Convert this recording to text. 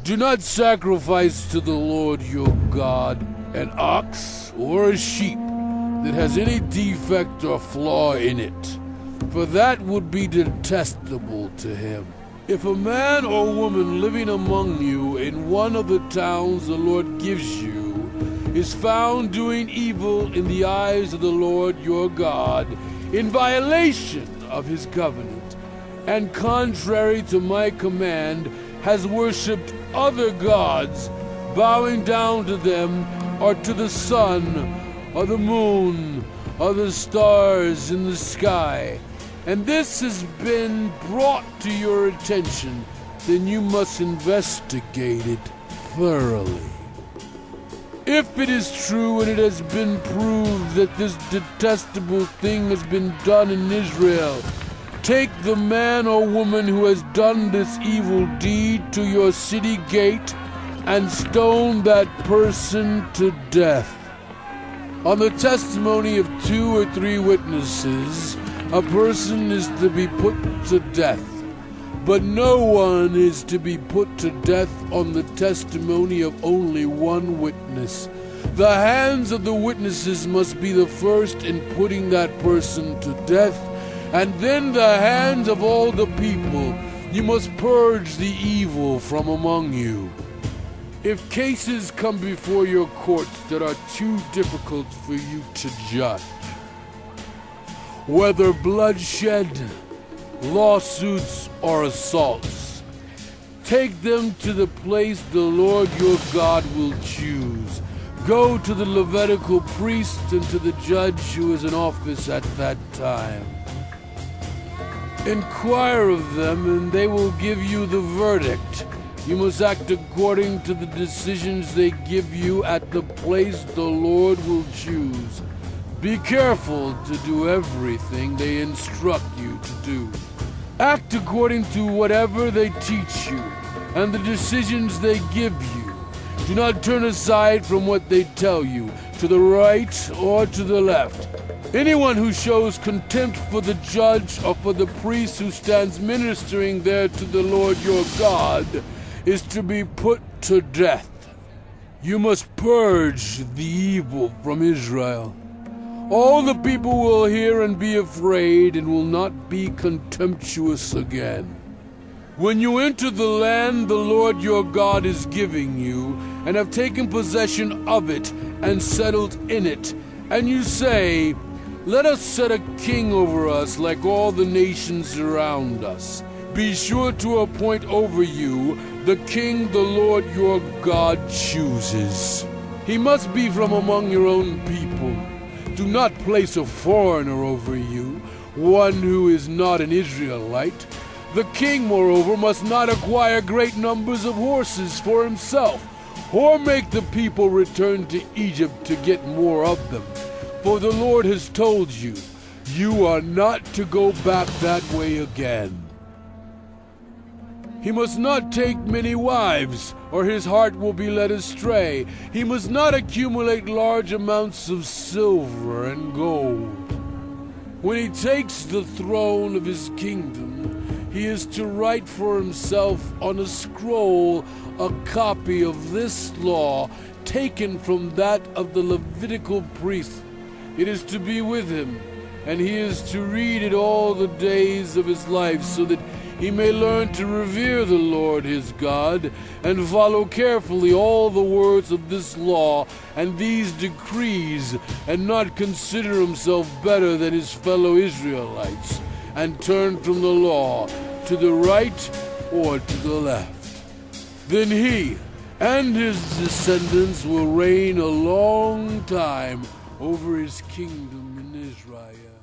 Do not sacrifice to the Lord your God an ox or a sheep that has any defect or flaw in it, for that would be detestable to him. If a man or woman living among you in one of the towns the Lord gives you is found doing evil in the eyes of the Lord your God, in violation of his covenant, and contrary to my command, has worshipped other gods, bowing down to them or to the sun or the moon or the stars in the sky, and this has been brought to your attention, then you must investigate it thoroughly. If it is true and it has been proved that this detestable thing has been done in Israel, take the man or woman who has done this evil deed to your city gate and stone that person to death. On the testimony of 2 or 3 witnesses, a person is to be put to death, but no one is to be put to death on the testimony of only one witness. The hands of the witnesses must be the first in putting that person to death, and then the hands of all the people. You must purge the evil from among you. If cases come before your courts that are too difficult for you to judge, whether bloodshed, lawsuits, or assaults, take them to the place the Lord your God will choose. Go to the Levitical priest and to the judge who is in office at that time. Inquire of them, and they will give you the verdict. You must act according to the decisions they give you at the place the Lord will choose. Be careful to do everything they instruct you to do. Act according to whatever they teach you and the decisions they give you. Do not turn aside from what they tell you, to the right or to the left. Anyone who shows contempt for the judge or for the priest who stands ministering there to the Lord your God is to be put to death. You must purge the evil from Israel. All the people will hear and be afraid and will not be contemptuous again. When you enter the land the Lord your God is giving you, and have taken possession of it and settled in it, and you say, "Let us set a king over us like all the nations around us," be sure to appoint over you the king the Lord your God chooses. He must be from among your own people. Do not place a foreigner over you, one who is not an Israelite. The king, moreover, must not acquire great numbers of horses for himself, or make the people return to Egypt to get more of them. For the Lord has told you, you are not to go back that way again. He must not take many wives, or his heart will be led astray. He must not accumulate large amounts of silver and gold. When he takes the throne of his kingdom, he is to write for himself on a scroll a copy of this law taken from that of the Levitical priest. It is to be with him, and he is to read it all the days of his life, so that he may learn to revere the Lord his God, and follow carefully all the words of this law and these decrees, and not consider himself better than his fellow Israelites, and turn from the law to the right or to the left. Then he and his descendants will reign a long time over his kingdom in Israel.